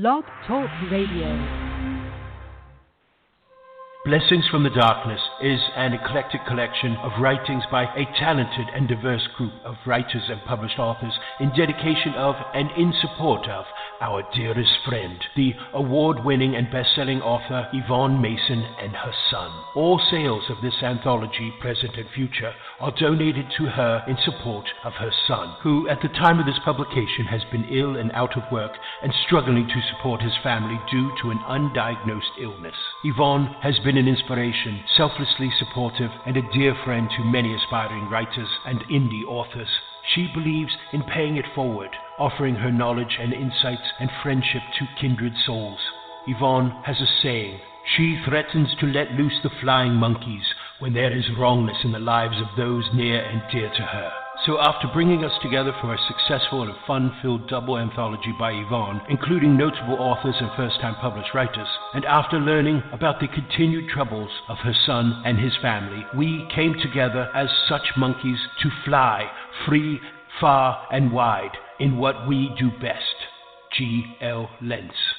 Blog Talk Radio. Blessings from the Darkness is an eclectic collection of writings by a talented and diverse group of writers and published authors in dedication of and in support of our dearest friend, the award-winning and best-selling author Yvonne Mason and her son. All sales of this anthology, present and future, are donated to her in support of her son, who at the time of this publication has been ill and out of work and struggling to support his family due to an undiagnosed illness. Yvonne has been an inspiration, selflessly supportive, and a dear friend to many aspiring writers and indie authors. She believes in paying it forward, offering her knowledge and insights and friendship to kindred souls. Yvonne has a saying: she threatens to let loose the flying monkeys when there is wrongness in the lives of those near and dear to her. So after bringing us together for a successful and fun-filled double anthology by Yvonne, including notable authors and first-time published writers, and after learning about the continued troubles of her son and his family, we came together as such monkeys to fly free, far, and wide in what we do best. G.L. Lentz.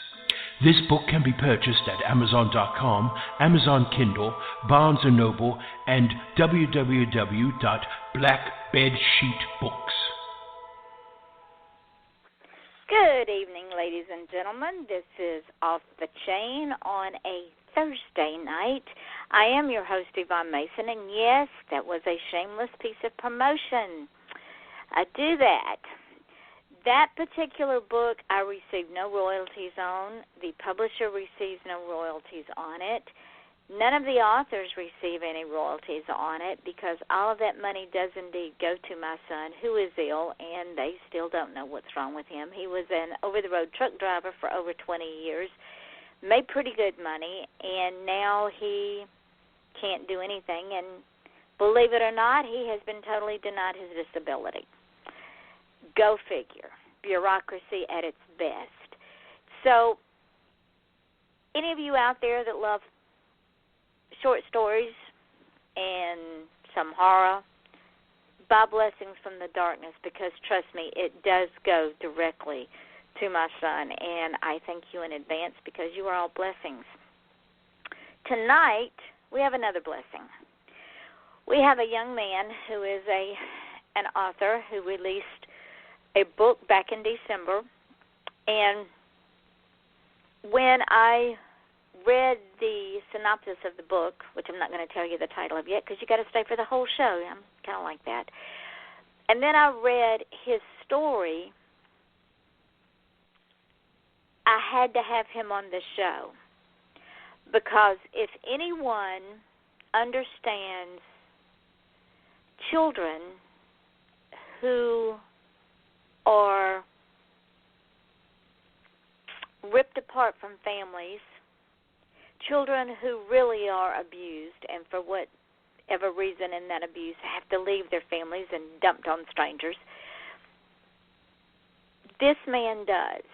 This book can be purchased at Amazon.com, Amazon Kindle, Barnes & Noble, and www.blackbedsheetbooks. Good evening, ladies and gentlemen. This is Off the Chain on a Thursday night. I am your host, Yvonne Mason, and yes, that was a shameless piece of promotion. I do that. That particular book I received no royalties on. The publisher receives no royalties on it. None of the authors receive any royalties on it because all of that money does indeed go to my son, who is ill, and they still don't know what's wrong with him. He was an over-the-road truck driver for over 20 years, made pretty good money, and now he can't do anything. And believe it or not, he has been totally denied his disability. Go figure. Bureaucracy at its best. So, any of you out there that love short stories and some horror, buy Blessings from the Darkness, because trust me, it does go directly to my son, and I thank you in advance because you are all blessings. Tonight, we have another blessing. We have a young man who is an author who released a book back in December, and when I read the synopsis of the book, which I'm not going to tell you the title of yet because you got to stay for the whole show. I'm kind of like that. And then I read his story. I had to have him on the show because if anyone understands children who are ripped apart from families, children who really are abused and for whatever reason in that abuse have to leave their families and dumped on strangers, this man does.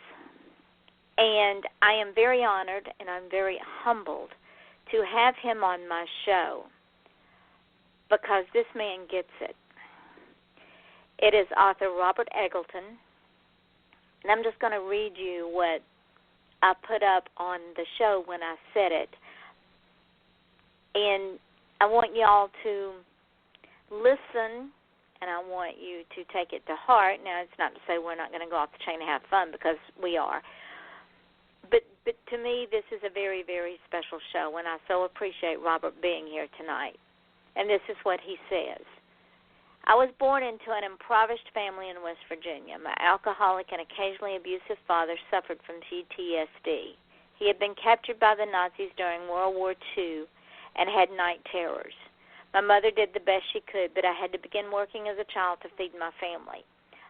And I am very honored and I'm very humbled to have him on my show because this man gets it. It is author Robert Eggleton, and I'm just going to read you what I put up on the show when I said it. And I want y'all to listen, and I want you to take it to heart. Now, it's not to say we're not going to go off the chain and have fun, because we are. But to me, this is a very, very special show, and I so appreciate Robert being here tonight. And this is what he says. I was born into an impoverished family in West Virginia. My alcoholic and occasionally abusive father suffered from PTSD. He had been captured by the Nazis during World War II and had night terrors. My mother did the best she could, but I had to begin working as a child to feed my family.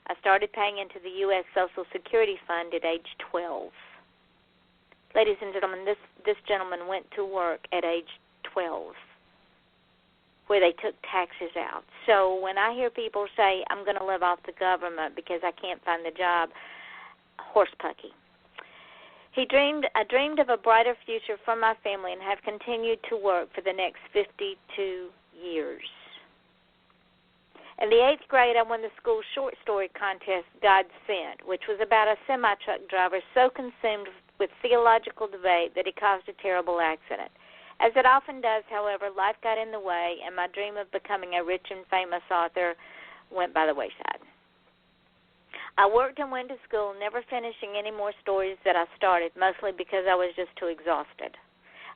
I started paying into the U.S. Social Security Fund at age 12. Ladies and gentlemen, this gentleman went to work at age 12, where they took taxes out. So when I hear people say, I'm going to live off the government because I can't find the job, horsepucky. I dreamed of a brighter future for my family and have continued to work for the next 52 years. In the 8th grade, I won the school short story contest, God Sent, which was about a semi-truck driver so consumed with theological debate that he caused a terrible accident. As it often does, however, life got in the way, and my dream of becoming a rich and famous author went by the wayside. I worked and went to school, never finishing any more stories that I started, mostly because I was just too exhausted.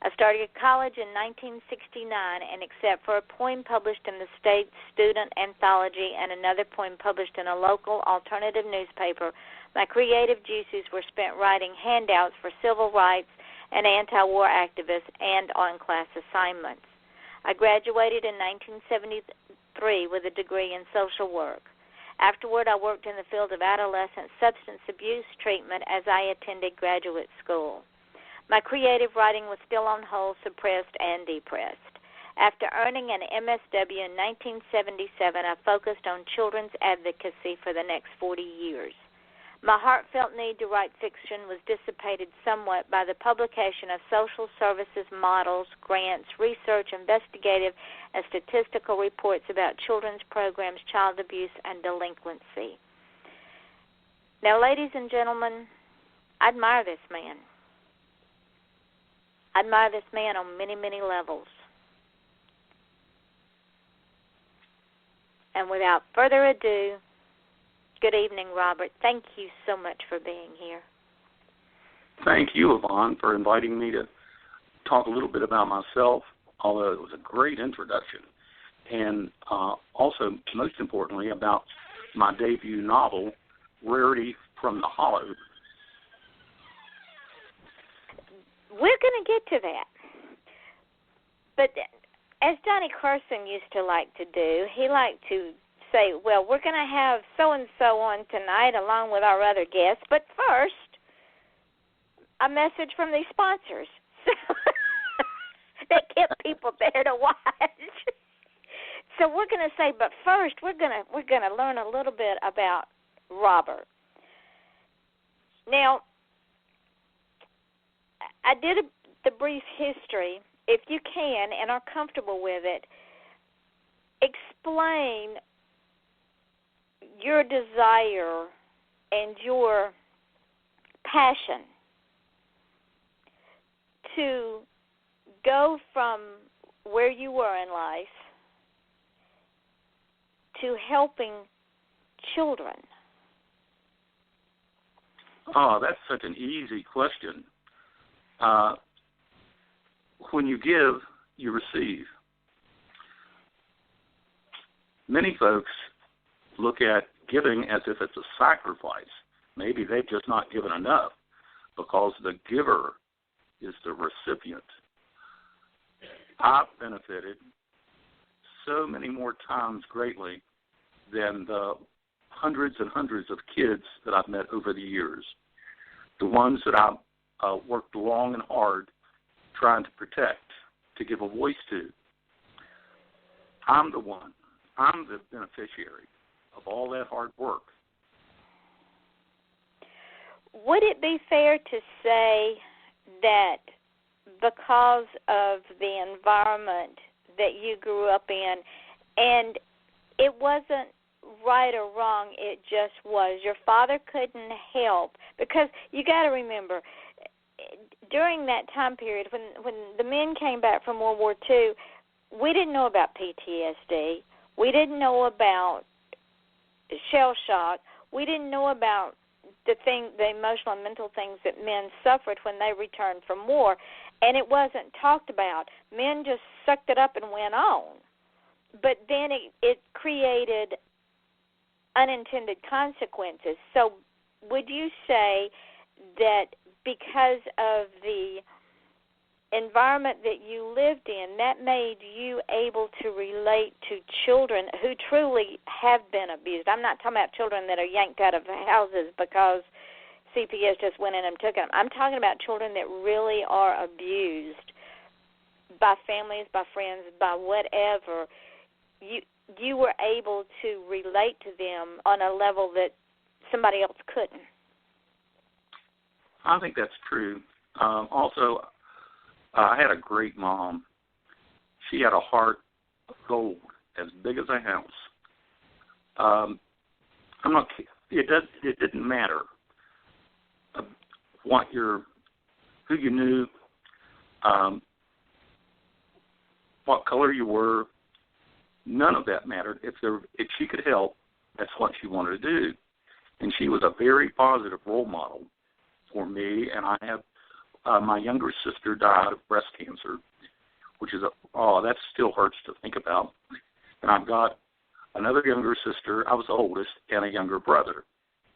I started college in 1969, and except for a poem published in the state student anthology and another poem published in a local alternative newspaper, my creative juices were spent writing handouts for civil rights and anti-war activists and on class assignments. I graduated in 1973 with a degree in social work. Afterward, I worked in the field of adolescent substance abuse treatment as I attended graduate school. My creative writing was still on hold, suppressed, and depressed. After earning an MSW in 1977, I focused on children's advocacy for the next 40 years. My heartfelt need to write fiction was dissipated somewhat by the publication of social services models, grants, research, investigative, and statistical reports about children's programs, child abuse, and delinquency. Now, ladies and gentlemen, I admire this man. I admire this man on many, many levels. And without further ado, good evening, Robert. Thank you so much for being here. Thank you, Yvonne, for inviting me to talk a little bit about myself, although it was a great introduction. And also, most importantly, about my debut novel, Rarity from the Hollow. We're going to get to that. But as Johnny Carson used to like to do, he liked to say, well, we're going to have so-and-so on tonight along with our other guests, but first, a message from these sponsors that kept people there to watch. So we're going to say, but first, we're going to learn a little bit about Robert. Now, I did the brief history. If you can and are comfortable with it, explain your desire and your passion to go from where you were in life to helping children. Oh, that's such an easy question. When you give, you receive. Many folks look at giving as if it's a sacrifice. Maybe they've just not given enough because the giver is the recipient. I've benefited so many more times greatly than the hundreds and hundreds of kids that I've met over the years, the ones that I've worked long and hard trying to protect, to give a voice to. I'm the one. I'm the beneficiary of all that hard work. Would it be fair to say that because of the environment that you grew up in, and it wasn't right or wrong, it just was, your father couldn't help, because you got to remember, during that time period when the men came back from World War II, we didn't know about PTSD. We didn't know about shell shock. We didn't know about the emotional and mental things that men suffered when they returned from war, and it wasn't talked about. Men just sucked it up and went on. But then it created unintended consequences. So would you say that because of the environment that you lived in, that made you able to relate to children who truly have been abused? I'm not talking about children that are yanked out of houses because CPS just went in and took them. I'm talking about children that really are abused by families, by friends, by whatever. You were able to relate to them on a level that somebody else couldn't. I think that's true. Also, I had a great mom. She had a heart of gold, as big as a house. I'm not. It didn't matter who you knew, what color you were. None of that mattered. If she could help, that's what she wanted to do. And she was a very positive role model for me. And I have my younger sister died of breast cancer, which is that still hurts to think about. And I've got another younger sister. I was the oldest, and a younger brother.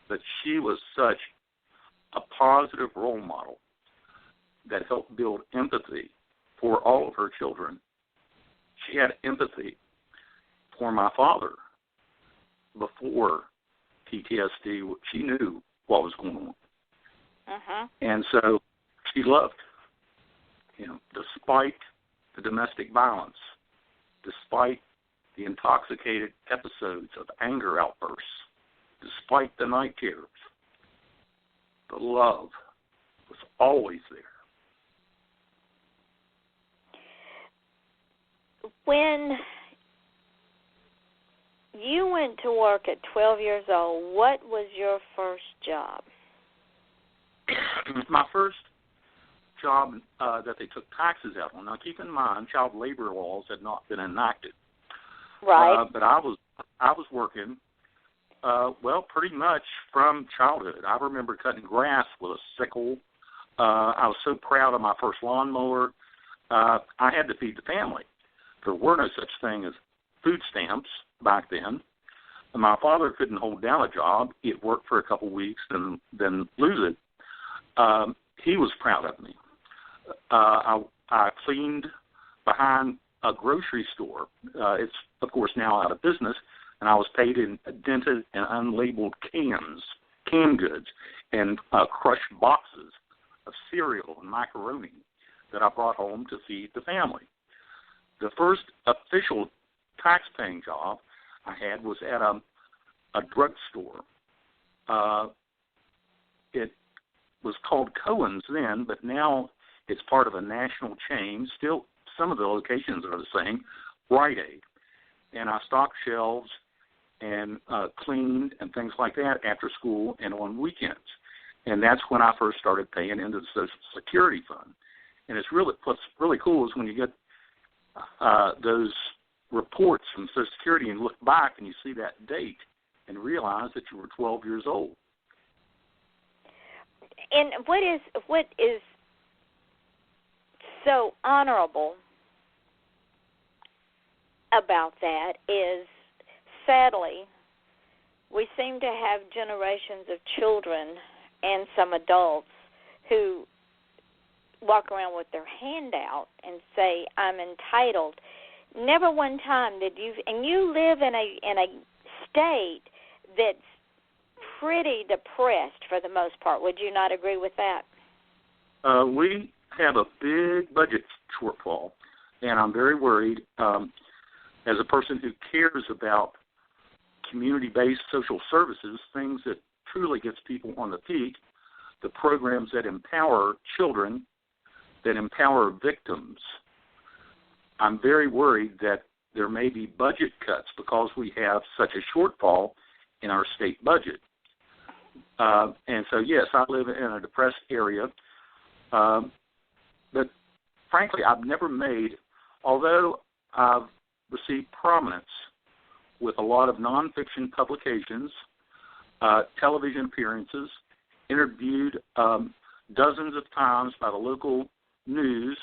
But she was such a positive role model that helped build empathy for all of her children. She had empathy for my father before PTSD. She knew what was going on. Uh-huh. And so she loved, despite the domestic violence, despite the intoxicated episodes of anger outbursts, despite the night terrors, the love was always there. When you went to work at 12 years old, what was your first job? My first job that they took taxes out on. Now, keep in mind, child labor laws had not been enacted. Right. But I was working, pretty much from childhood. I remember cutting grass with a sickle. I was so proud of my first lawnmower. I had to feed the family. There were no such thing as food stamps back then. And my father couldn't hold down a job. He'd work for a couple of weeks and then lose it. He was proud of me. I cleaned behind a grocery store. It's, of course, now out of business, and I was paid in dented and unlabeled canned goods, and crushed boxes of cereal and macaroni that I brought home to feed the family. The first official tax-paying job I had was at a drugstore. It was called Cohen's then, but now it's part of a national chain. Still, some of the locations are the same, Rite Aid. And I stocked shelves and cleaned and things like that after school and on weekends. And that's when I first started paying into the Social Security Fund. And what's really cool is when you get those reports from Social Security and look back and you see that date and realize that you were 12 years old. And what is so honorable about that is, sadly, we seem to have generations of children and some adults who walk around with their hand out and say, I'm entitled. Never one time did you, and you live in a state that's pretty depressed for the most part. Would you not agree with that? We have a big budget shortfall, and I'm very worried. As a person who cares about community-based social services, things that truly gets people on the feet, the programs that empower children, that empower victims, I'm very worried that there may be budget cuts because we have such a shortfall in our state budget. And so, yes, I live in a depressed area, but frankly, I've never made, although I've received prominence with a lot of nonfiction publications, television appearances, interviewed dozens of times by the local news,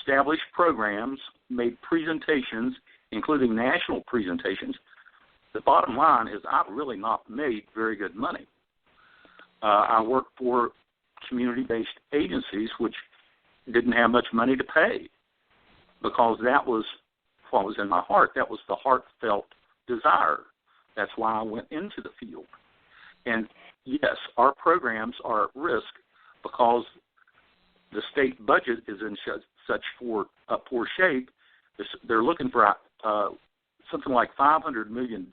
established programs, made presentations, including national presentations. The bottom line is I've really not made very good money. I work for community-based agencies which didn't have much money to pay because that was what was in my heart. That was the heartfelt desire. That's why I went into the field. And, yes, our programs are at risk because the state budget is in such poor shape. They're looking for something like $500 million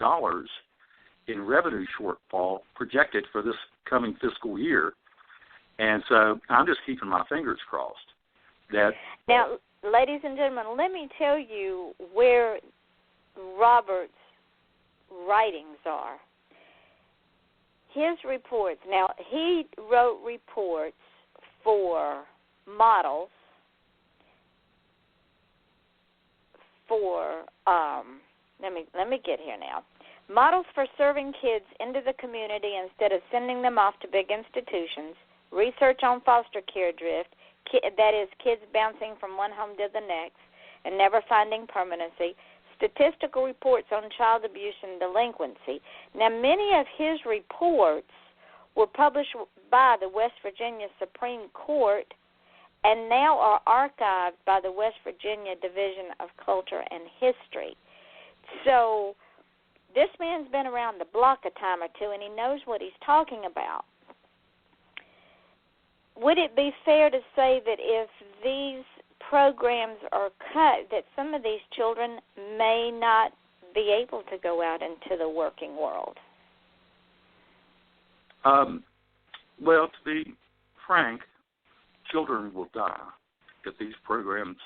in revenue shortfall projected for this coming fiscal year. And so I'm just keeping my fingers crossed. Now, ladies and gentlemen, let me tell you where Robert's writings are. His reports, now he wrote reports for models, for, let me get here now. Models for serving kids into the community instead of sending them off to big institutions, research on foster care drift, that is, kids bouncing from one home to the next and never finding permanency, statistical reports on child abuse and delinquency. Now, many of his reports were published by the West Virginia Supreme Court and now are archived by the West Virginia Division of Culture and History. So this man's been around the block a time or two, and he knows what he's talking about. Would it be fair to say that if these programs are cut, that some of these children may not be able to go out into the working world? Well, to be frank, children will die if these programs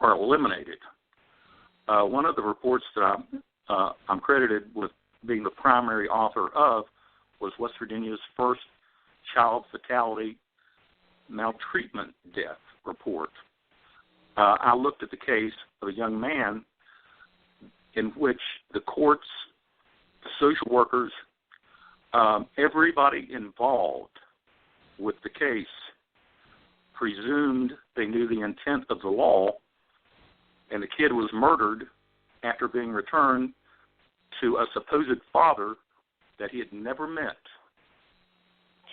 are eliminated. One of the reports that I'm credited with being the primary author of was West Virginia's first child fatality maltreatment death report. I looked at the case of a young man in which the courts, the social workers, everybody involved with the case presumed they knew the intent of the law, and the kid was murdered after being returned to a supposed father that he had never met.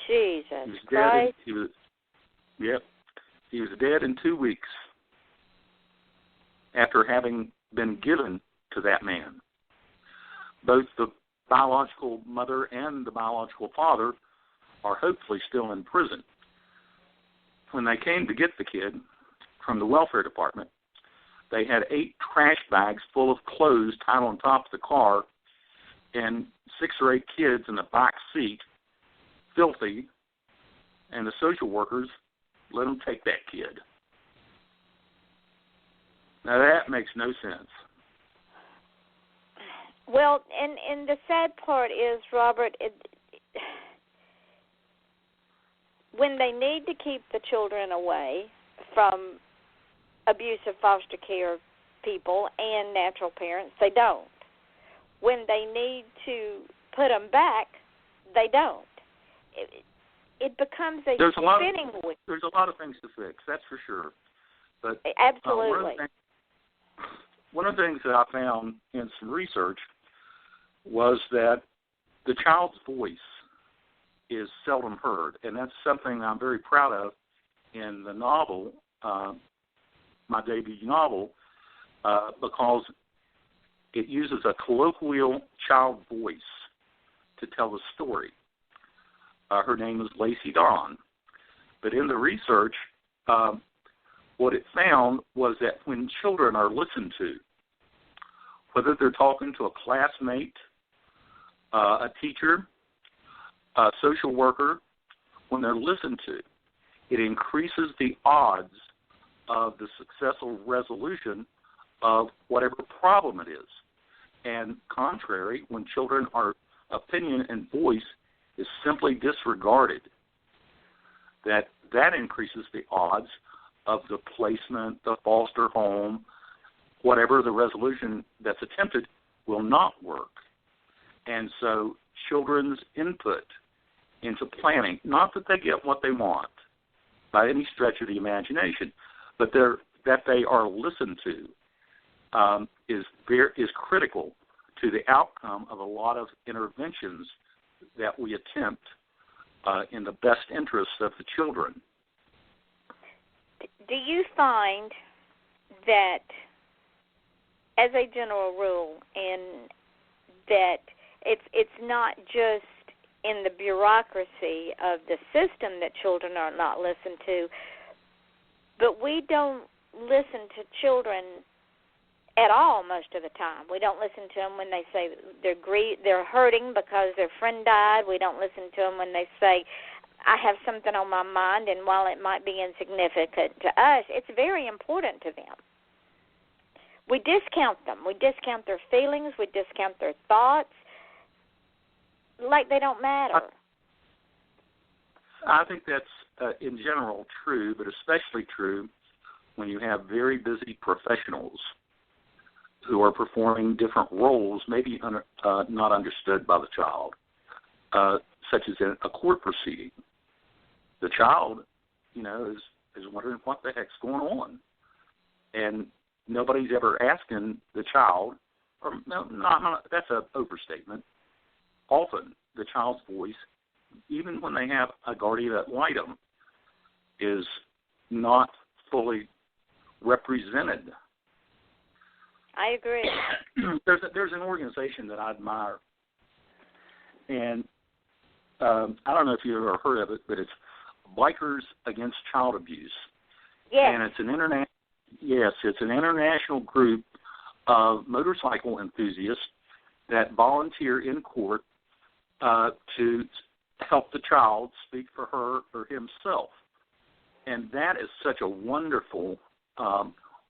Jesus Christ. He was dead in 2 weeks after having been given to that man. Both the biological mother and the biological father are hopefully still in prison. When they came to get the kid from the welfare department, they had 8 trash bags full of clothes tied on top of the car and 6 or 8 kids in the back seat, filthy, and the social workers let them take that kid. Now that makes no sense. Well, and the sad part is, Robert, when they need to keep the children away from abusive foster care people and natural parents, they don't. When they need to put them back, they don't. It becomes a spinning wheel. There's a lot of things to fix, that's for sure. But absolutely. One of the things that I found in some research was that the child's voice is seldom heard, and that's something I'm very proud of in the novel, my debut novel, because it uses a colloquial child voice to tell the story. Her name is Lacey Dawn. But in the research, what it found was that when children are listened to, whether they're talking to a classmate, a teacher, a social worker, when they're listened to, it increases the odds of the successful resolution of whatever problem it is. And contrary, when children are opinion and voice is simply disregarded, that increases the odds of the placement, the foster home, whatever the resolution that's attempted will not work. And so children's input into planning, not that they get what they want by any stretch of the imagination, but that they are listened to, is critical to the outcome of a lot of interventions that we attempt in the best interests of the children. Do you find that, as a general rule, and that it's not just in the bureaucracy of the system that children are not listened to, but we don't listen to children at all most of the time. We don't listen to them when they say they're hurting because their friend died. We don't listen to them when they say, I have something on my mind, and while it might be insignificant to us, it's very important to them. we discount them. We discount their feelings. We discount their thoughts like they don't matter. I think that's, in general, true, but especially true when you have very busy professionals who are performing different roles, maybe not understood by the child, such as in a court proceeding. The child, is wondering what the heck's going on. And nobody's ever asking the child, or no, that's an overstatement. Often the child's voice, even when they have a guardian ad litem, is not fully represented. I agree. There's an organization that I admire, and I don't know if you've ever heard of it, but it's Bikers Against Child Abuse. Yes. And it's an international group of motorcycle enthusiasts that volunteer in court to help the child speak for her or himself. And that is such a wonderful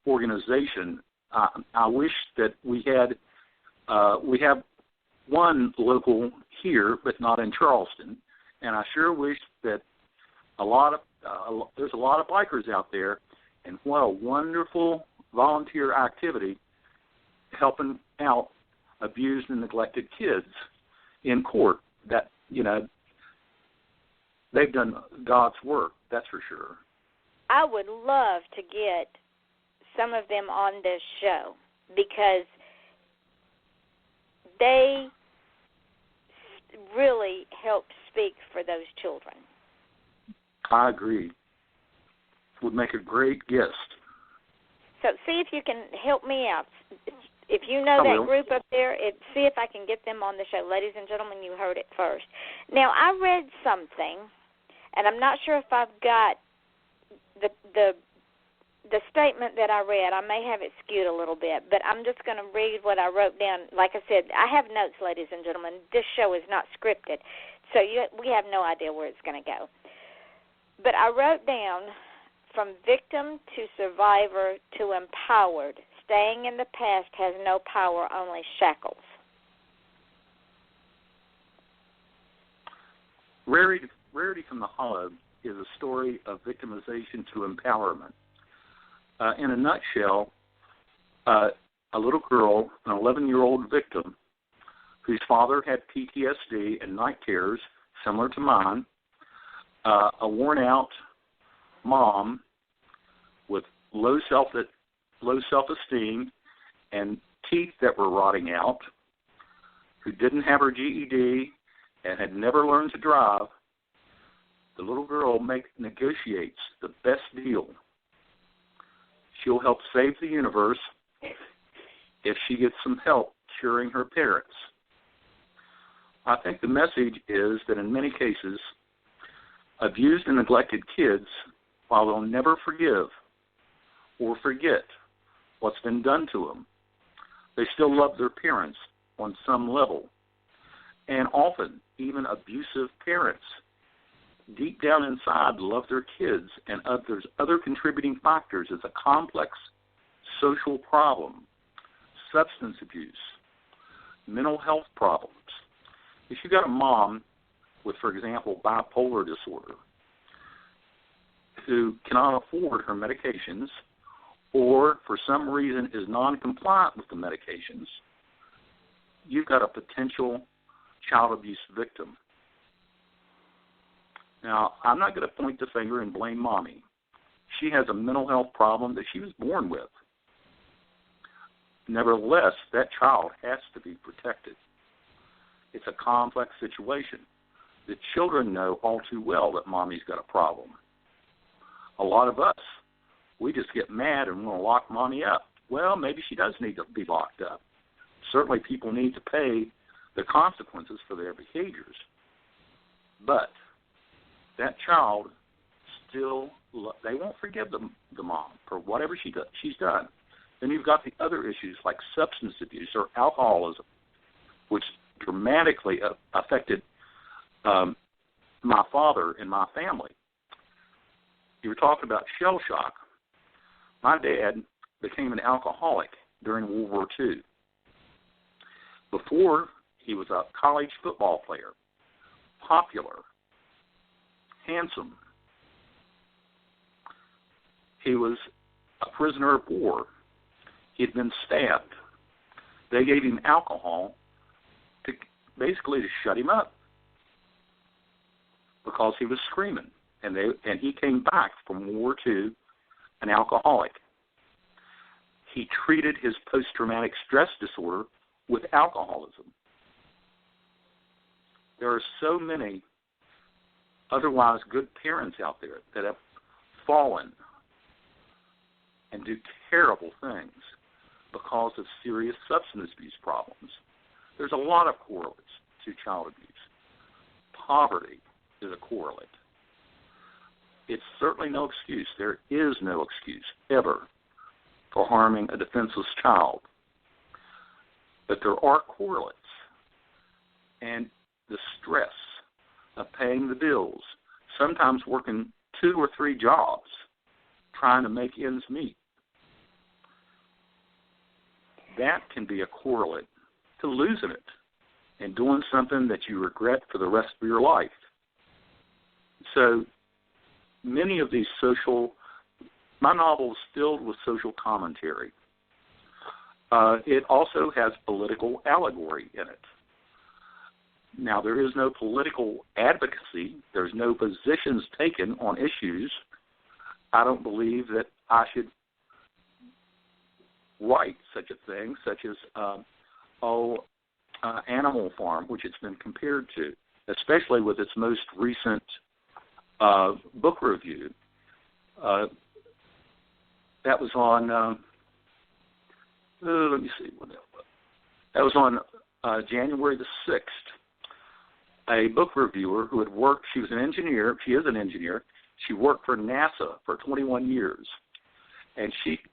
organization. I wish that we have one local here, but not in Charleston. And I sure wish that there's a lot of bikers out there, and what a wonderful volunteer activity helping out abused and neglected kids in court. That, they've done God's work, that's for sure. I would love to get some of them on this show because they really help speak for those children. I agree. Would make a great guest. So see if you can help me out. If you know that group up there, see if I can get them on the show. Ladies and gentlemen, you heard it first. Now, I read something, and I'm not sure if I've got the statement that I read. I may have it skewed a little bit, but I'm just going to read what I wrote down. Like I said, I have notes, ladies and gentlemen. This show is not scripted, so we have no idea where it's going to go. But I wrote down, from victim to survivor to empowered, staying in the past has no power, only shackles. Rarity from the Hollow is a story of victimization to empowerment. In a nutshell, a little girl, an 11-year-old victim, whose father had PTSD and night terrors similar to mine, a worn-out mom with low self-esteem and teeth that were rotting out, who didn't have her GED and had never learned to drive. The little girl negotiates the best deal. She'll help save the universe if she gets some help curing her parents. I think the message is that in many cases, abused and neglected kids, while they'll never forgive or forget what's been done to them, they still love their parents on some level. And often, even abusive parents, deep down inside, love their kids, and there's other contributing factors. It's a complex social problem, substance abuse, mental health problems. If you've got a mom with, for example, bipolar disorder, who cannot afford her medications or for some reason is non-compliant with the medications, you've got a potential child abuse victim. Now, I'm not going to point the finger and blame Mommy. She has a mental health problem that she was born with. Nevertheless, that child has to be protected. It's a complex situation. The children know all too well that Mommy's got a problem. A lot of us, we just get mad and want to lock Mommy up. Well, maybe she does need to be locked up. Certainly people need to pay the consequences for their behaviors. But that child still, they won't forgive the mom for whatever she's done. Then you've got the other issues like substance abuse or alcoholism, which dramatically affected my father and my family. You were talking about shell shock. My dad became an alcoholic during World War II. Before, he was a college football player, popular, handsome. He was a prisoner of war. He had been stabbed. They gave him alcohol to basically to shut him up because he was screaming. And he came back from World War II an alcoholic. He treated his post-traumatic stress disorder with alcoholism. There are so many otherwise good parents out there that have fallen and do terrible things because of serious substance abuse problems. There's a lot of correlates to child abuse. Poverty is a correlate. It's certainly no excuse. There is no excuse ever for harming a defenseless child. But there are correlates. And the stress of paying the bills, sometimes working 2 or 3 jobs, trying to make ends meet, that can be a correlate to losing it and doing something that you regret for the rest of your life. So many of these my novel is filled with social commentary. It also has political allegory in it. Now, there is no political advocacy. There's no positions taken on issues. I don't believe that I should write such a thing, such as Animal Farm, which it's been compared to, especially with its most recent book review. That was on, let me see what that was. That was on January the 6th. A book reviewer who had worked, she is an engineer, she worked for NASA for 21 years. And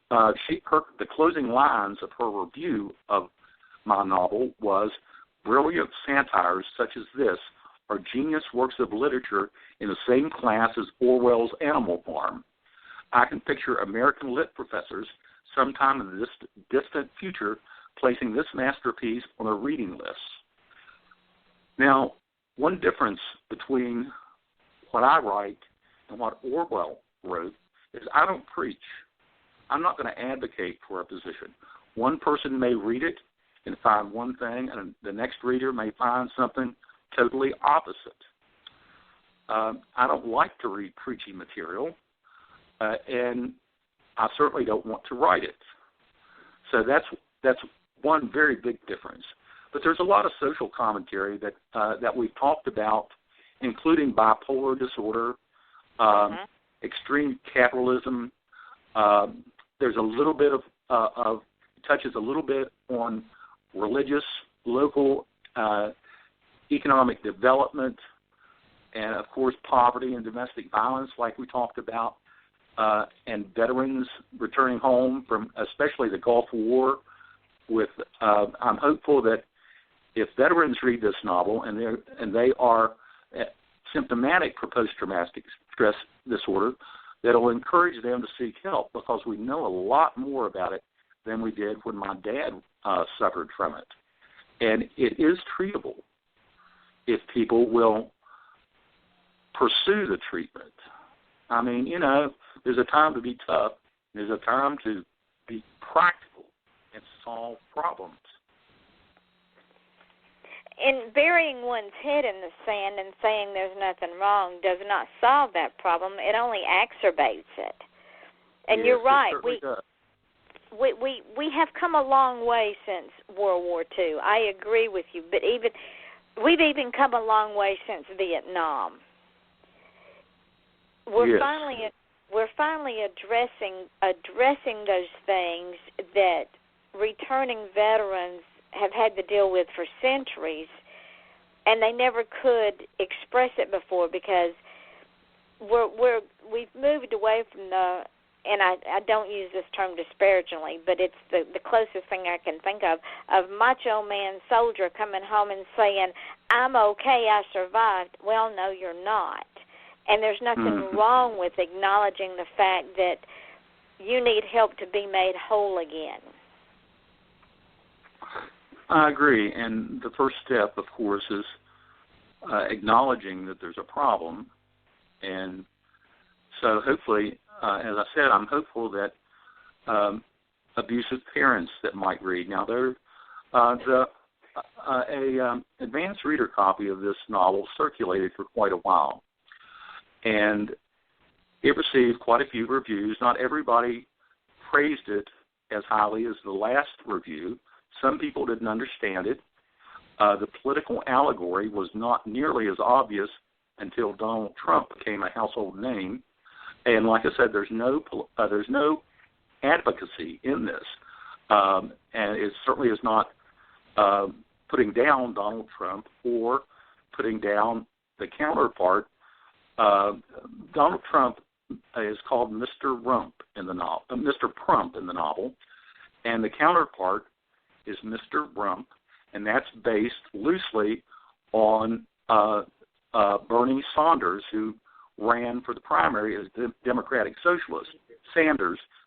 the closing lines of her review of my novel was, brilliant satires such as this are genius works of literature in the same class as Orwell's Animal Farm. I can picture American lit professors sometime in the distant future placing this masterpiece on their reading lists. Now, one difference between what I write and what Orwell wrote is I don't preach. I'm not going to advocate for a position. One person may read it and find one thing, and the next reader may find something totally opposite. I don't like to read preachy material, and I certainly don't want to write it. So that's one very big difference. But there's a lot of social commentary that we've talked about, including bipolar disorder, extreme capitalism. There's a little bit of touches a little bit on religious, local, economic development, and of course poverty and domestic violence, like we talked about, and veterans returning home from, especially the Gulf War. I'm hopeful that if veterans read this novel and they are symptomatic for post-traumatic stress disorder, that'll encourage them to seek help, because we know a lot more about it than we did when my dad suffered from it. And it is treatable if people will pursue the treatment. I mean, there's a time to be tough. There's a time to be practical and solve problems. And burying one's head in the sand and saying there's nothing wrong does not solve that problem. It only exacerbates it. And yes, you're right. We have come a long way since World War II. I agree with you. But we've even come a long way since Vietnam. We're finally addressing those things that returning veterans have had to deal with for centuries, and they never could express it before, because we've moved away from and I don't use this term disparagingly, but it's the closest thing I can think of macho man soldier coming home and saying, I'm okay, I survived. Well, no, you're not. And there's nothing wrong with acknowledging the fact that you need help to be made whole again. I agree. And the first step, of course, is acknowledging that there's a problem. And so hopefully, as I said, I'm hopeful that abusive parents that might read. Now, advanced reader copy of this novel circulated for quite a while. And it received quite a few reviews. Not everybody praised it as highly as the last review. Some people didn't understand it. The political allegory was not nearly as obvious until Donald Trump became a household name. And like I said, there's no advocacy in this, and it certainly is not putting down Donald Trump or putting down the counterpart. Donald Trump is called Mr. Rump in the novel, Mr. Prump in the novel, and the counterpart is Mr. Rump, and that's based loosely on Bernie Sanders, who ran for the primary as the Democratic Socialist.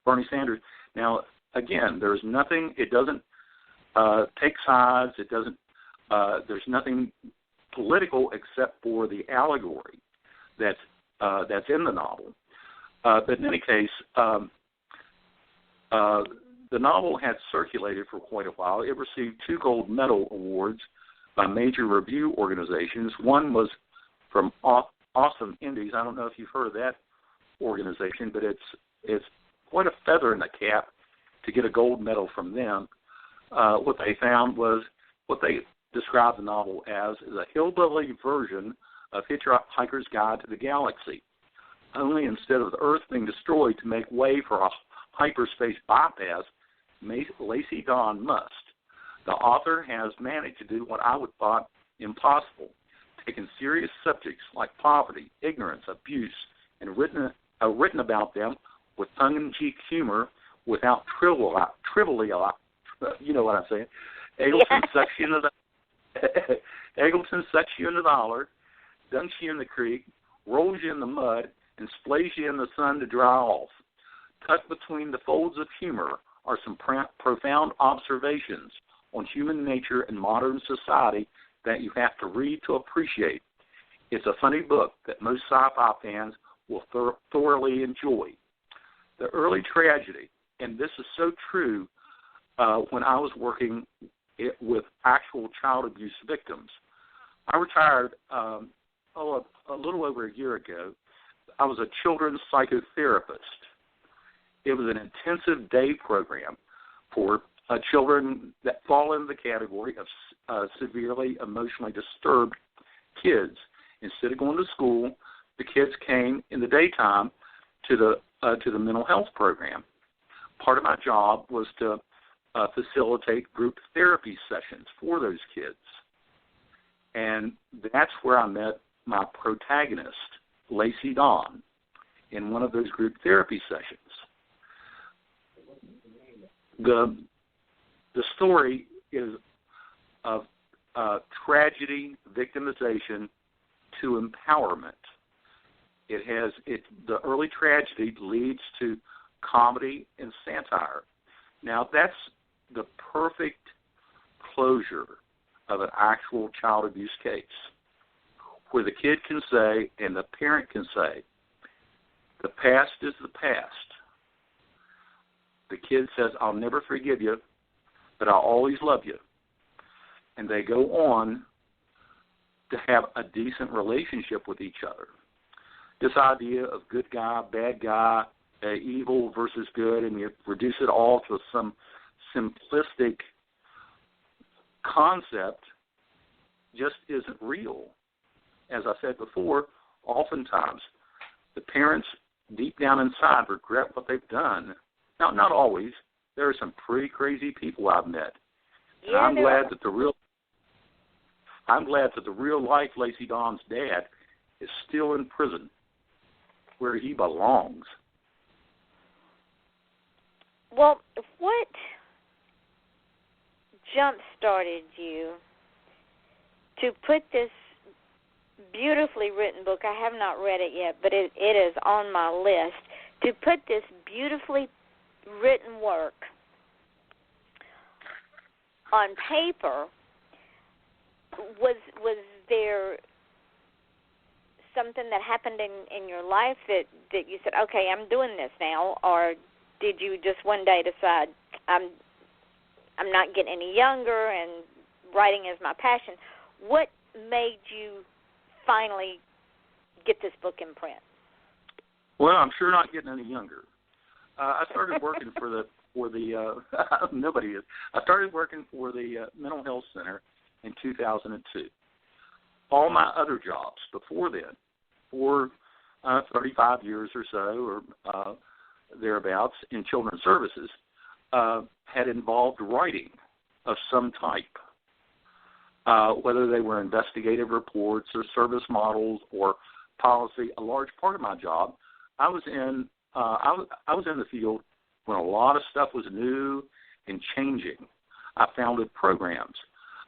Bernie Sanders. Now, again, there's nothing. It doesn't take sides. It doesn't. There's nothing political except for the allegory that's in the novel. But in any case, the novel had circulated for quite a while. It received 2 gold medal awards by major review organizations. One was from Awesome Indies. I don't know if you've heard of that organization, but it's quite a feather in the cap to get a gold medal from them. What they found was what they described the novel as is a hillbilly version of Hitchhiker's Guide to the Galaxy. Only instead of the Earth being destroyed to make way for a hyperspace bypass, Lacey Dawn must. The author has managed to do what I would thought impossible, taken serious subjects like poverty, ignorance, abuse, and written about them with tongue-in-cheek humor without trivially, you know what I'm saying. Eggleton sucks you in the dollar, dunks you in the creek, rolls you in the mud, and splays you in the sun to dry off. Tucked between the folds of humor are some profound observations on human nature and modern society that you have to read to appreciate. It's a funny book that most sci-fi fans will thoroughly enjoy. The early tragedy, and this is so true when I was working with actual child abuse victims. I retired a little over a year ago. I was a children's psychotherapist. It was an intensive day program for children that fall into the category of severely emotionally disturbed kids. Instead of going to school, the kids came in the daytime to the mental health program. Part of my job was to facilitate group therapy sessions for those kids. And that's where I met my protagonist, Lacey Dawn, in one of those group therapy sessions. The story is of tragedy, victimization to empowerment. The early tragedy leads to comedy and satire. Now, that's the perfect closure of an actual child abuse case, where the kid can say and the parent can say, the past is the past. The kid says, I'll never forgive you, but I'll always love you. And they go on to have a decent relationship with each other. This idea of good guy, bad guy, evil versus good, and you reduce it all to some simplistic concept just isn't real. As I said before, oftentimes the parents deep down inside regret what they've done. Now, not always. There are some pretty crazy people I've met. Yeah, I'm glad that the real life Lacey Dawn's dad is still in prison, where he belongs. Well, what jump-started you to put this beautifully written book? I have not read it yet, but it is on my list. To put this beautifully written work on paper, was there something that happened in your life that you said, okay, I'm doing this now, or did you just one day decide I'm not getting any younger and writing is my passion? What made you finally get this book in print? Well, I'm sure not getting any younger. I started working for the nobody is. I started working for the Mental Health Center in 2002. All my other jobs before then, for 35 years or so, or thereabouts, in children's services, had involved writing of some type, whether they were investigative reports or service models or policy. A large part of my job, I was in the field when a lot of stuff was new and changing. I founded programs.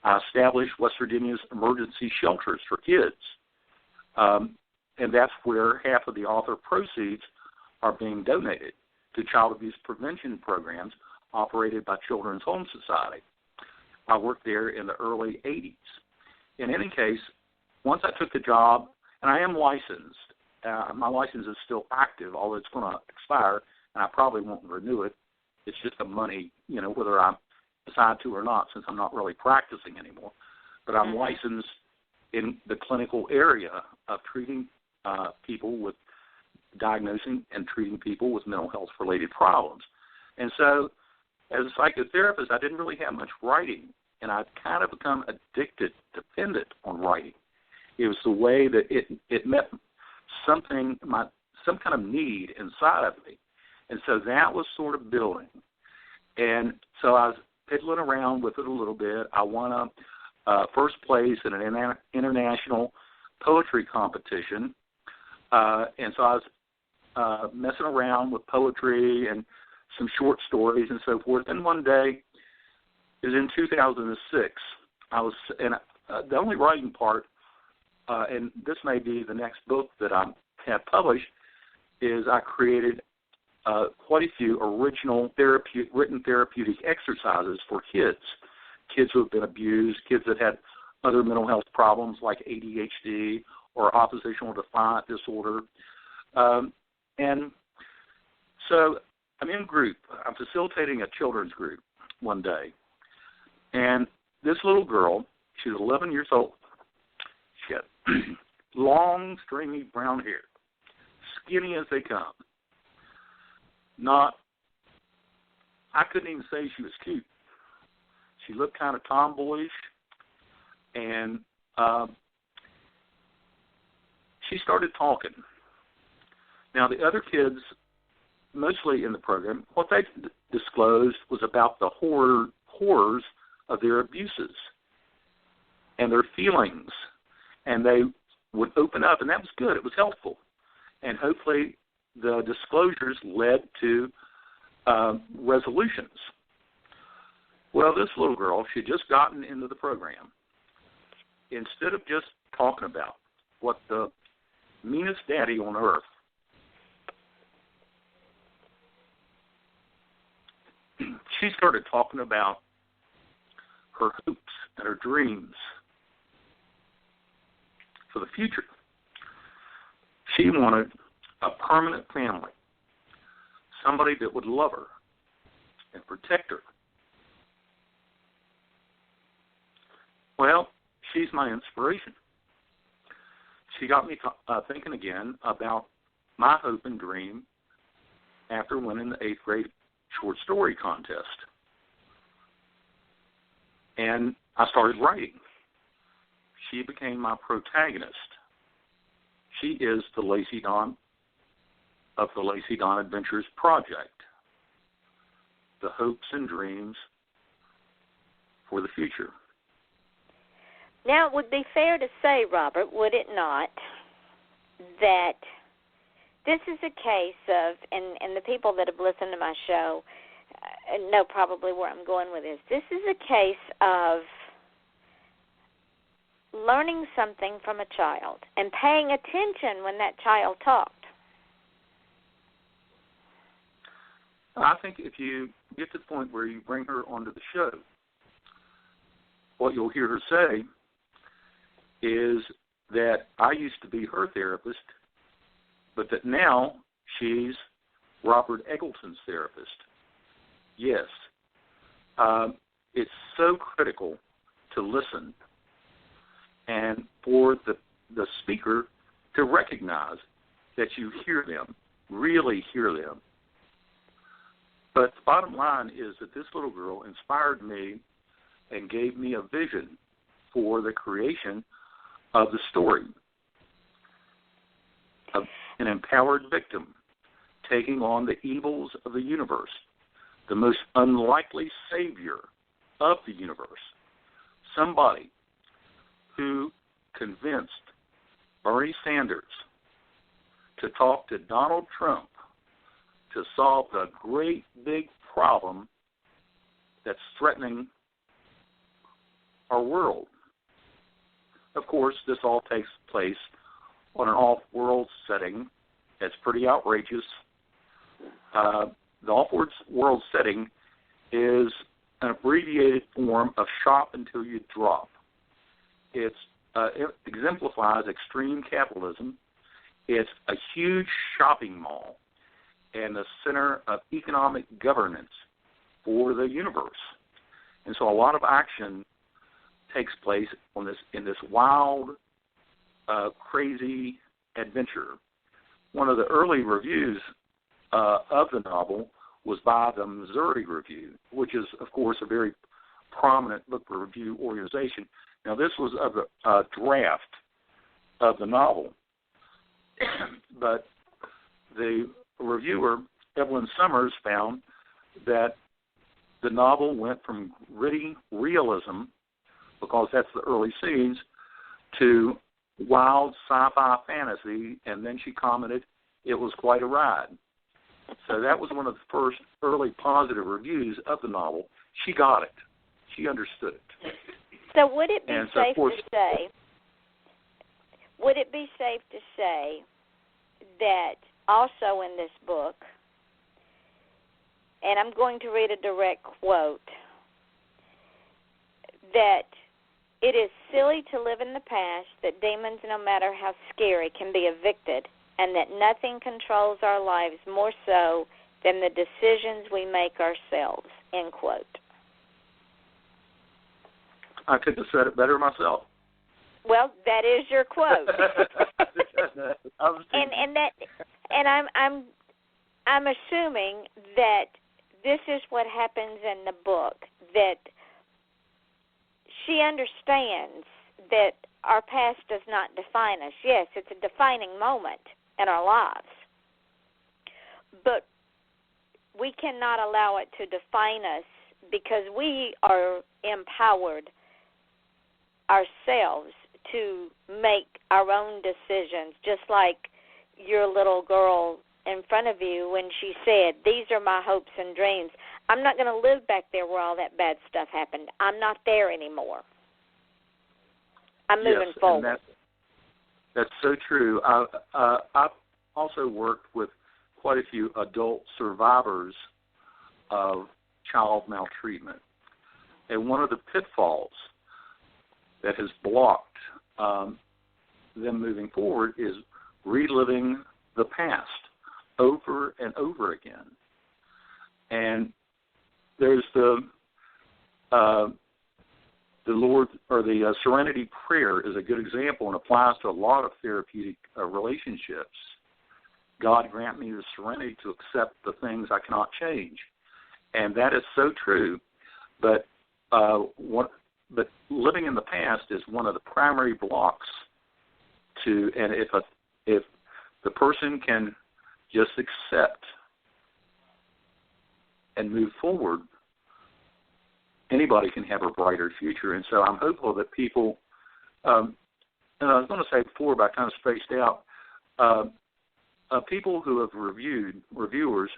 I established West Virginia's emergency shelters for kids, and that's where half of the author proceeds are being donated to child abuse prevention programs operated by Children's Home Society. I worked there in the early 80s. In any case, once I took the job, and I am licensed, my license is still active, although it's going to expire, and I probably won't renew it. It's just the money, whether I decide to or not, since I'm not really practicing anymore. But I'm licensed in the clinical area of treating people with diagnosing and treating people with mental health-related problems. And so as a psychotherapist, I didn't really have much writing, and I'd kind of become addicted, dependent on writing. It was the way that it met some kind of need inside of me. And so that was sort of building. And so I was piddling around with it a little bit. I won a first place in an international poetry competition. And so I was messing around with poetry and some short stories and so forth. And one day, it was in 2006, I was, and the only writing part, and this may be the next book that I have published, is I created quite a few original written therapeutic exercises for kids who have been abused, kids that had other mental health problems like ADHD or oppositional defiant disorder. And so I'm in a group. I'm facilitating a children's group one day. And this little girl, she was 11 years old. She had long, stringy brown hair, skinny as they come. I couldn't even say she was cute. She looked kind of tomboyish, and she started talking. Now, the other kids, mostly in the program, what they disclosed was about the horrors of their abuses and their feelings, and they would open up, and that was good. It was helpful, and hopefully the disclosures led to resolutions. Well, this little girl, she had just gotten into the program. Instead of just talking about what the meanest daddy on earth she started talking about her hopes and her dreams for the future. She wanted a permanent family, somebody that would love her and protect her. Well, she's my inspiration. She got me thinking again about my hope and dream after winning the 8th grade short story contest. And I started writing. She became my protagonist. She is the Lacey Dawn of the Lacey Dawn Adventures Project, the hopes and dreams for the future. Now, it would be fair to say, Robert, would it not, that this is a case of, and the people that have listened to my show know probably where I'm going with this. This is a case of learning something from a child and paying attention when that child talked. I think if you get to the point where you bring her onto the show, what you'll hear her say is that I used to be her therapist, but that now she's Robert Eggleton's therapist. Yes. It's so critical to listen and for the speaker to recognize that you hear them, really hear them. But the bottom line is that this little girl inspired me and gave me a vision for the creation of the story of an empowered victim taking on the evils of the universe, the most unlikely savior of the universe, somebody who convinced Bernie Sanders to talk to Donald Trump to solve the great big problem that's threatening our world. Of course, this all takes place on an off-world setting that's pretty outrageous. The off-world setting is an abbreviated form of shop until you drop. It exemplifies extreme capitalism. It's a huge shopping mall and the center of economic governance for the universe. And so a lot of action takes place in this wild, crazy adventure. One of the early reviews of the novel was by the Missouri Review, which is, of course, a very prominent book review organization. Now, this was of a draft of the novel, but the reviewer, Evelyn Summers, found that the novel went from gritty realism, because that's the early scenes, to wild sci-fi fantasy, and then she commented it was quite a ride. So that was one of the first early positive reviews of the novel. She got it. She understood it. So would it be safe to say that also in this book, and I'm going to read a direct quote, that it is silly to live in the past, that demons, no matter how scary, can be evicted, and that nothing controls our lives more so than the decisions we make ourselves, end quote. I couldn't have said it better myself. Well, that is your quote. I'm assuming that this is what happens in the book, that she understands that our past does not define us. Yes, it's a defining moment in our lives, but we cannot allow it to define us, because we are empowered ourselves to make our own decisions, just like your little girl in front of you when she said, these are my hopes and dreams. I'm not going to live back there where all that bad stuff happened. I'm not there anymore. I'm moving forward. And that's so true. I've also worked with quite a few adult survivors of child maltreatment. And one of the pitfalls that has blocked them moving forward is reliving the past over and over again. And there's the Lord, or the Serenity Prayer is a good example and applies to a lot of therapeutic relationships. God grant me the serenity to accept the things I cannot change, and that is so true. But but living in the past is one of the primary blocks to. And if the person can just accept and move forward, anybody can have a brighter future. And so I'm hopeful that people, and I was going to say before, but I kind of spaced out, people who have reviewers,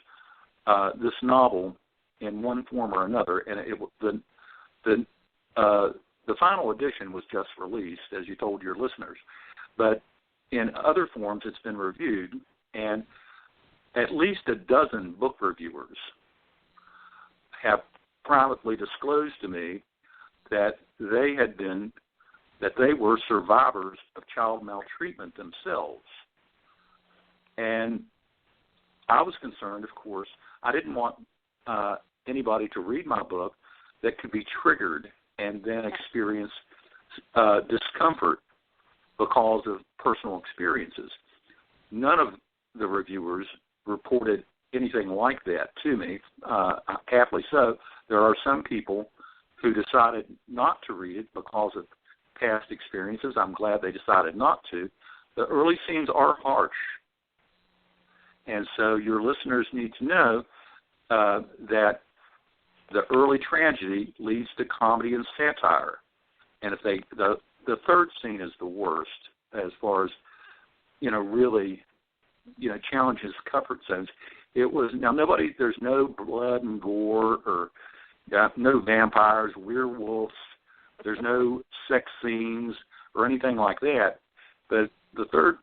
this novel in one form or another, and the final edition was just released, as you told your listeners, but in other forms it's been reviewed, and at least a dozen book reviewers have privately disclosed to me that they were survivors of child maltreatment themselves. And I was concerned, of course. I didn't want anybody to read my book that could be triggered and then experience discomfort because of personal experiences. None of the reviewers reported anything like that to me, aptly so. There are some people who decided not to read it because of past experiences. I'm glad they decided not to. The early scenes are harsh. And so your listeners need to know that the early tragedy leads to comedy and satire. And if the third scene is the worst as far as, really, challenges comfort zones. It was, now there's no blood and gore or no vampires, werewolves, there's no sex scenes or anything like that. But the third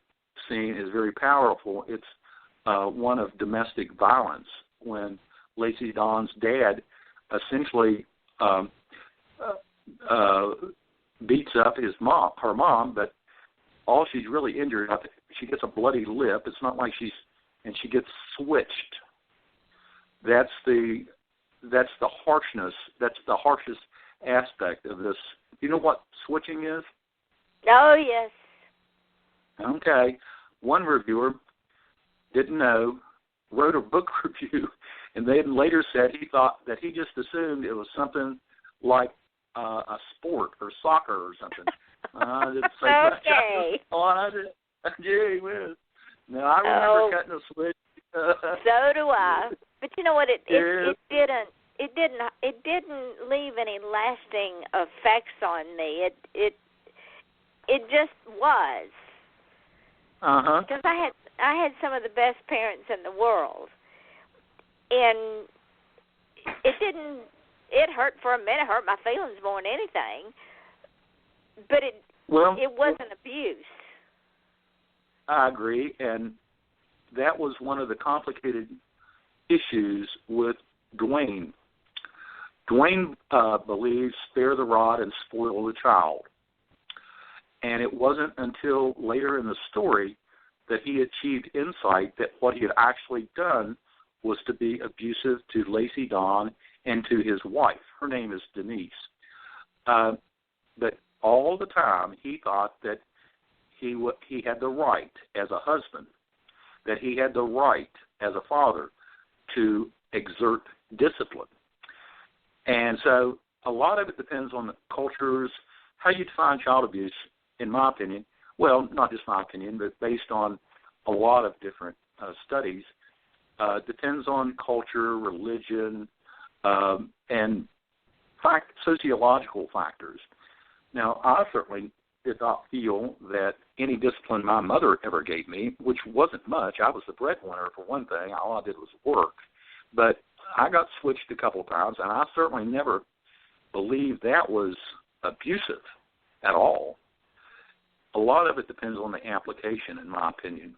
scene is very powerful. It's one of domestic violence when Lacey Dawn's dad essentially beats up her mom, but all she's really injured, she gets a bloody lip. It's not like she gets switched. That's the harshness. That's the harshest aspect of this. You know what switching is? Oh, yes. Okay. One reviewer didn't know, wrote a book review, and then later said he thought that he just assumed it was something like a sport or soccer or something. I didn't say okay. Gee whiz. No, I remember cutting a switch. So do I. But you know what? It didn't leave any lasting effects on me. It just was. Because I had some of the best parents in the world, and it hurt for a minute, hurt my feelings more than anything, but it wasn't abuse. I agree, and that was one of the complicated issues with Dwayne. Dwayne believes spare the rod and spoil the child. And it wasn't until later in the story that he achieved insight that what he had actually done was to be abusive to Lacey Dawn and to his wife. Her name is Denise. But all the time he thought that he had the right as a husband, that he had the right as a father to exert discipline. And so a lot of it depends on the cultures, how you define child abuse, in my opinion. Well, not just my opinion, but based on a lot of different studies, depends on culture, religion, and sociological factors. Now, I certainly did not feel that any discipline my mother ever gave me, which wasn't much. I was the breadwinner for one thing. All I did was work. But I got switched a couple of times, and I certainly never believed that was abusive at all. A lot of it depends on the application, in my opinion.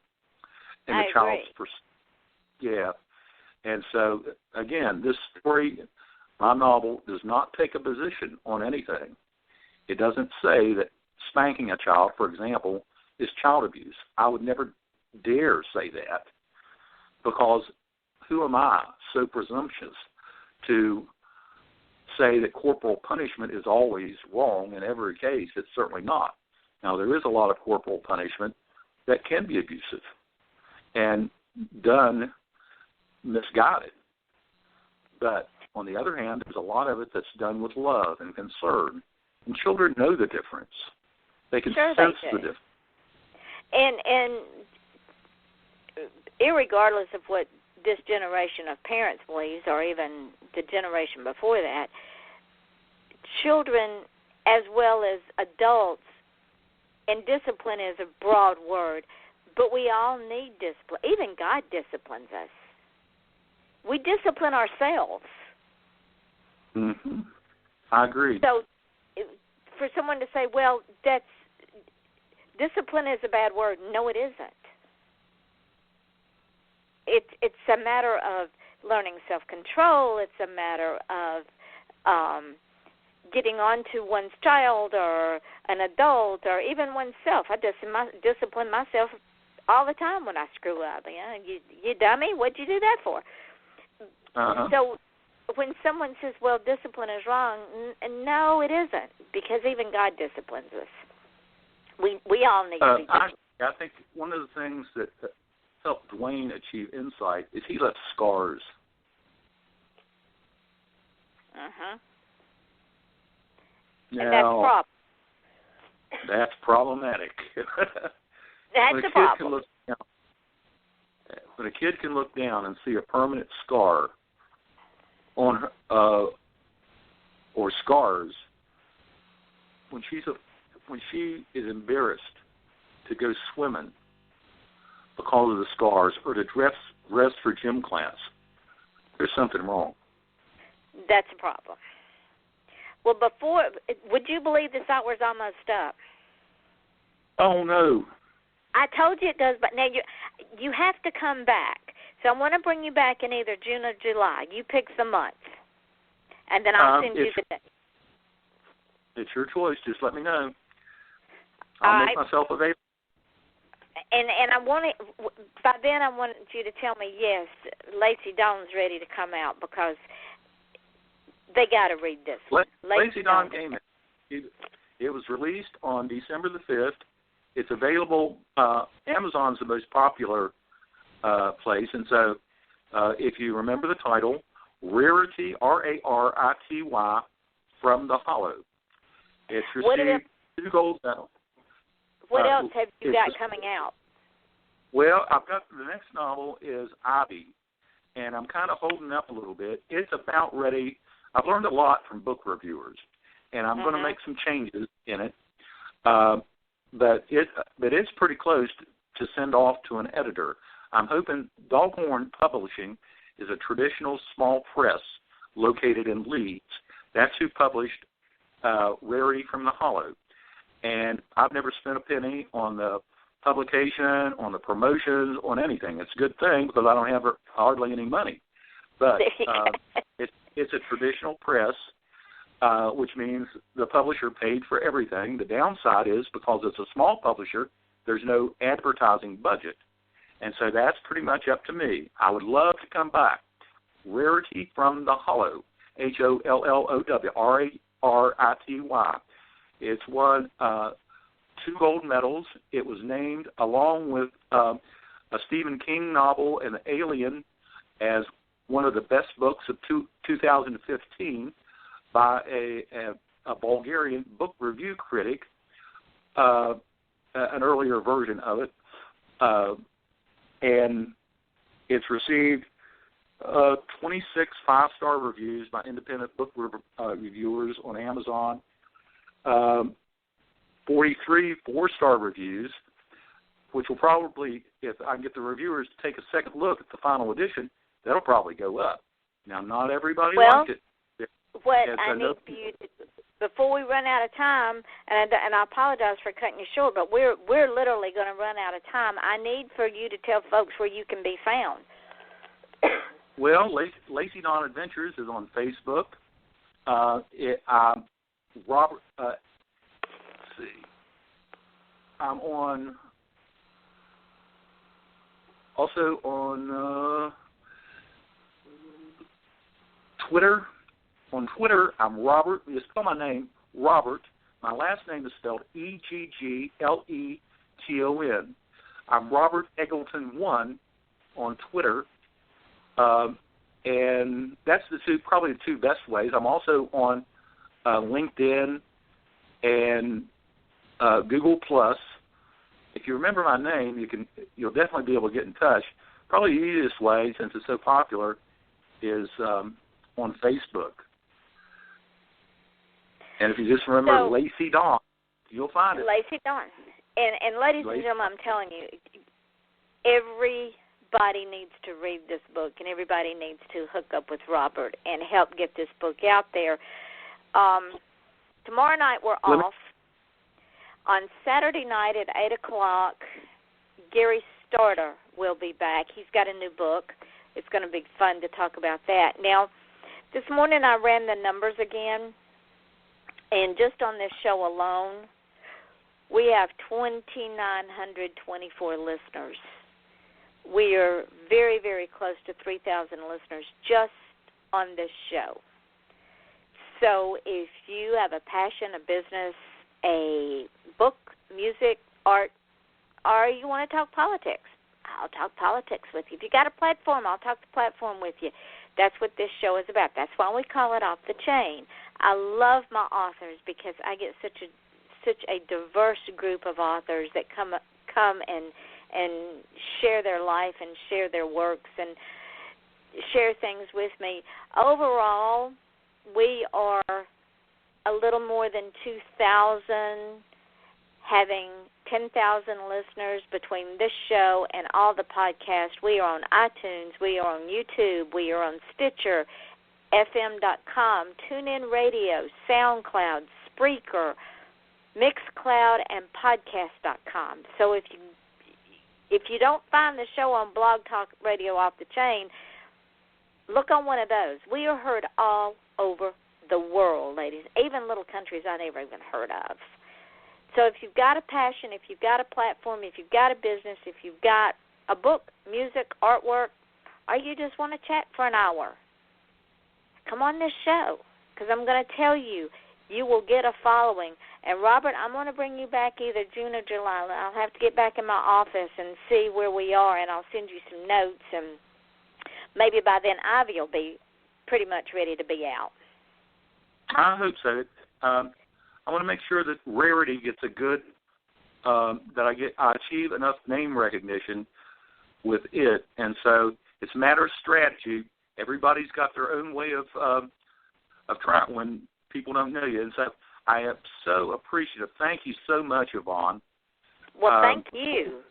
And I the child's agree. Yeah. And so, again, this story, my novel, does not take a position on anything. It doesn't say that spanking a child, for example, is child abuse. I would never dare say that, because who am I so presumptuous to say that corporal punishment is always wrong in every case? It's certainly not. Now, there is a lot of corporal punishment that can be abusive and done misguided. But on the other hand, there's a lot of it that's done with love and concern. And children know the difference. They can sense the difference. And irregardless of what this generation of parents believes, or even the generation before that, children as well as adults, and discipline is a broad word, but we all need discipline. Even God disciplines us. We discipline ourselves. Mm-hmm. I agree. So for someone to say, well, discipline is a bad word, no, it isn't. It's a matter of learning self-control. It's a matter of getting on to one's child or an adult or even oneself. I discipline myself all the time when I screw up. You dummy, what'd you do that for? So when someone says, well, discipline is wrong, no, it isn't, because even God disciplines us. We all need to be disciplined. I think one of the things that helped Dwayne achieve insight is he left scars. And that's a problem. That's problematic. That's a problem. When a kid can look down and see a permanent scar on her, or scars, when she is embarrassed to go swimming because of the scars or to dress for gym class, there's something wrong. That's a problem. Well, would you believe this hour's almost up? Oh, no. I told you it does, but now you have to come back. So I want to bring you back in either June or July. You pick the month, and then I'll send you the date. It's your choice. Just let me know. I'll make myself available. And I want it, by then I want you to tell me, yes, Lacey Dawn's ready to come out, because they got to read this. Lacey Dawn came in. It was released on December the 5th. It's available. Amazon's the most popular place, and so if you remember the title, Rarity, Rarity, From the Hollow. It's received 2 gold medals. What else have you got coming out? Well, I've got the next novel is Ivy, and I'm kind of holding up a little bit. It's about ready. I've learned a lot from book reviewers, and I'm going to make some changes in it. But it's pretty close to send off to an editor. I'm hoping Doghorn Publishing is a traditional small press located in Leeds. That's who published Rarity from the Hollow. And I've never spent a penny on the publication, on the promotions, on anything. It's a good thing because I don't have hardly any money. But it's a traditional press, which means the publisher paid for everything. The downside is because it's a small publisher, there's no advertising budget. And so that's pretty much up to me. I would love to come back. Rarity from the Hollow, HOLLOW, RARITY. It's won 2 gold medals. It was named, along with a Stephen King novel and Alien, as one of the best books of 2015 by a Bulgarian book review critic, an earlier version of it. And it's received 26 5-star reviews by independent book reviewers on Amazon, 43 4-star reviews, which will probably, if I can get the reviewers to take a second look at the final edition, that'll probably go up. Now, not everybody liked it. What I need for you to, before we run out of time, and I apologize for cutting you short, but we're literally going to run out of time. I need for you to tell folks where you can be found. Well, Lacey Dawn Adventures is on Facebook. Robert, let's see. I'm also on Twitter. On Twitter, I'm Robert. You spell my name, Robert. My last name is spelled Eggleton. I'm Robert Eggleton 1 on Twitter. And that's probably the 2 best ways. I'm also on LinkedIn and Google+. If you remember my name, you'll definitely be able to get in touch. Probably the easiest way, since it's so popular, is on Facebook. And if you just remember Lacey Dawn, you'll find it. Lacey Dawn. And ladies and gentlemen, I'm telling you, everybody needs to read this book, and everybody needs to hook up with Robert and help get this book out there. Tomorrow night we're off. On Saturday night at 8 o'clock, Gary Starter will be back. He's got a new book. It's going to be fun to talk about that. Now, this morning I ran the numbers again, And just on this show alone, we have 2,924 listeners. We are very, very close to 3,000 listeners just on this show. So if you have a passion, a business, a book, music, art, or you want to talk politics, I'll talk politics with you. If you got a platform, I'll talk the platform with you. That's what this show is about. That's why we call it Off the Chain. I love my authors because I get such a diverse group of authors that come and share their life and share their works and share things with me. Overall, we are a little more than 2,000, having 10,000 listeners between this show and all the podcasts. We are on iTunes. We are on YouTube. We are on Stitcher, FM.com, TuneIn Radio, SoundCloud, Spreaker, Mixcloud, and Podcast.com. So if you don't find the show on Blog Talk Radio Off the Chain, look on one of those. We are heard all over the world, ladies, even little countries I never even heard of. So if you've got a passion, if you've got a platform, if you've got a business, if you've got a book, music, artwork, or you just want to chat for an hour, come on this show, because I'm going to tell you, you will get a following. And, Robert, I'm going to bring you back either June or July. I'll have to get back in my office and see where we are, and I'll send you some notes, and maybe by then Ivy will be pretty much ready to be out. I hope so. I want to make sure that Rarity gets a good, I achieve enough name recognition with it, and so it's a matter of strategy. Everybody's got their own way of trying when people don't know you, and so I am so appreciative. Thank you so much, Yvonne. Well, thank you.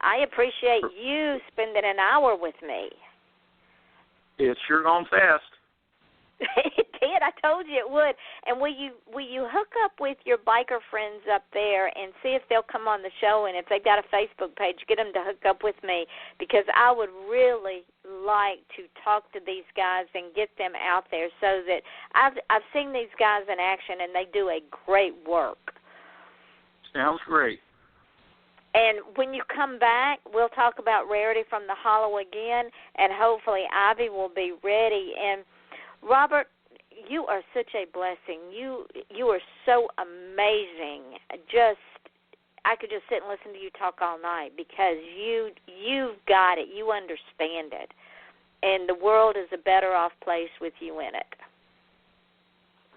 I appreciate you spending an hour with me. It's sure gone fast. It did. I told you it would. And will you hook up with your biker friends up there and see if they'll come on the show, and if they've got a Facebook page, get them to hook up with me, because I would really like to talk to these guys and get them out there, so that I've seen these guys in action, and they do a great work. Sounds great. And when you come back, we'll talk about Rarity from the Hollow again, and hopefully Ivy will be ready. And Robert, you are such a blessing. You are so amazing. I could just sit and listen to you talk all night, because you've got it. You understand it. And the world is a better off place with you in it.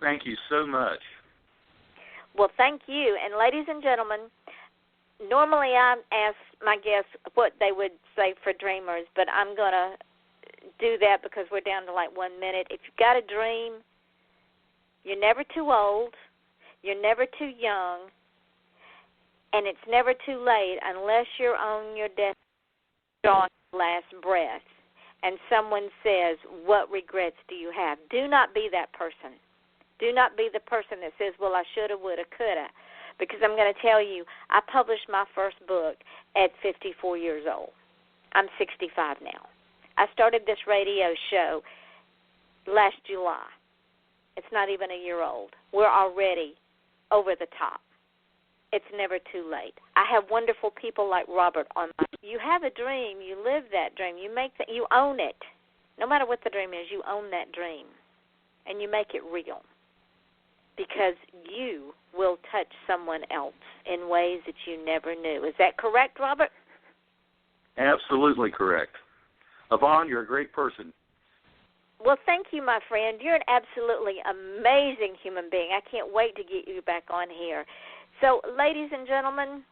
Thank you so much. Well, thank you. And ladies and gentlemen, normally I ask my guests what they would say for dreamers, but I'm going to do that because we're down to like 1 minute. If you've got a dream, you're never too old, you're never too young, and it's never too late unless you're on your death, drawing your last breath, and someone says, what regrets do you have? Do not be that person. Do not be the person that says, well, I shoulda, woulda, coulda, because I'm going to tell you, I published my first book at 54 years old. I'm 65 now. I started this radio show last July. It's not even a year old. We're already over the top. It's never too late. I have wonderful people like Robert on my. You have a dream. You live that dream. You own it. No matter what the dream is, you own that dream, and you make it real, because you will touch someone else in ways that you never knew. Is that correct, Robert? Absolutely correct. Yvonne, you're a great person. Well, thank you, my friend. You're an absolutely amazing human being. I can't wait to get you back on here. So, ladies and gentlemen,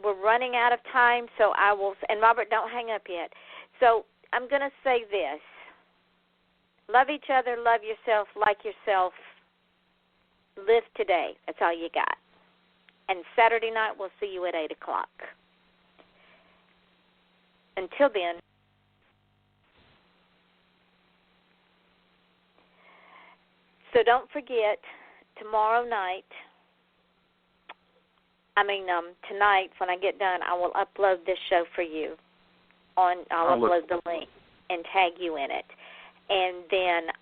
we're running out of time, so I will, and Robert, don't hang up yet. So I'm going to say this. Love each other, love yourself, like yourself. Live today. That's all you got. And Saturday night, we'll see you at 8 o'clock. Until then, so don't forget, tonight, when I get done, I will upload this show for you. I'll upload the link and tag you in it. And then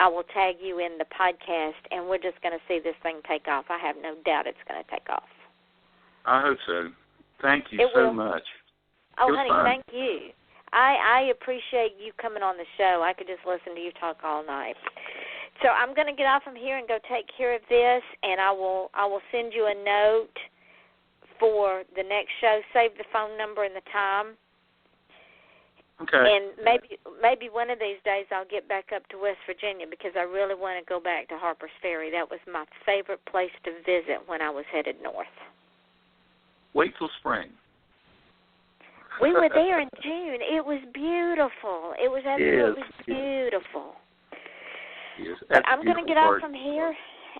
I will tag you in the podcast, and we're just going to see this thing take off. I have no doubt it's going to take off. I hope so. Thank you so much. Oh, honey, thank you. I appreciate you coming on the show. I could just listen to you talk all night. So I'm going to get off from here and go take care of this, and I will send you a note for the next show. Save the phone number and the time. Okay. And maybe one of these days I'll get back up to West Virginia because I really want to go back to Harper's Ferry. That was my favorite place to visit when I was headed north. Wait till spring. We were there in June. It was beautiful. It was absolutely beautiful. Yes, but I'm going to get off from here.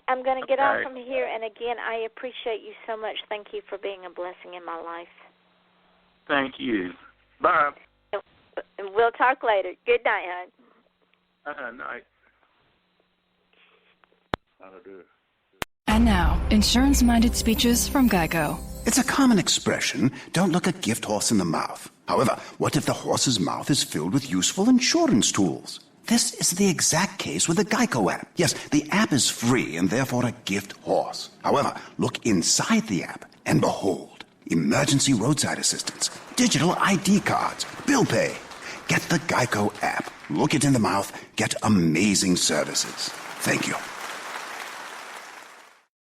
I'm going to get off Okay. from here. And, again, I appreciate you so much. Thank you for being a blessing in my life. Thank you. Bye. And we'll talk later. Good night, hon. Night. And now, insurance-minded speeches from Geico. It's a common expression, don't look a gift horse in the mouth. However, what if the horse's mouth is filled with useful insurance tools? This is the exact case with the Geico app. Yes, the app is free and therefore a gift horse. However, look inside the app and behold, emergency roadside assistance, digital ID cards, bill pay. Get the Geico app. Look it in the mouth, get amazing services. Thank you.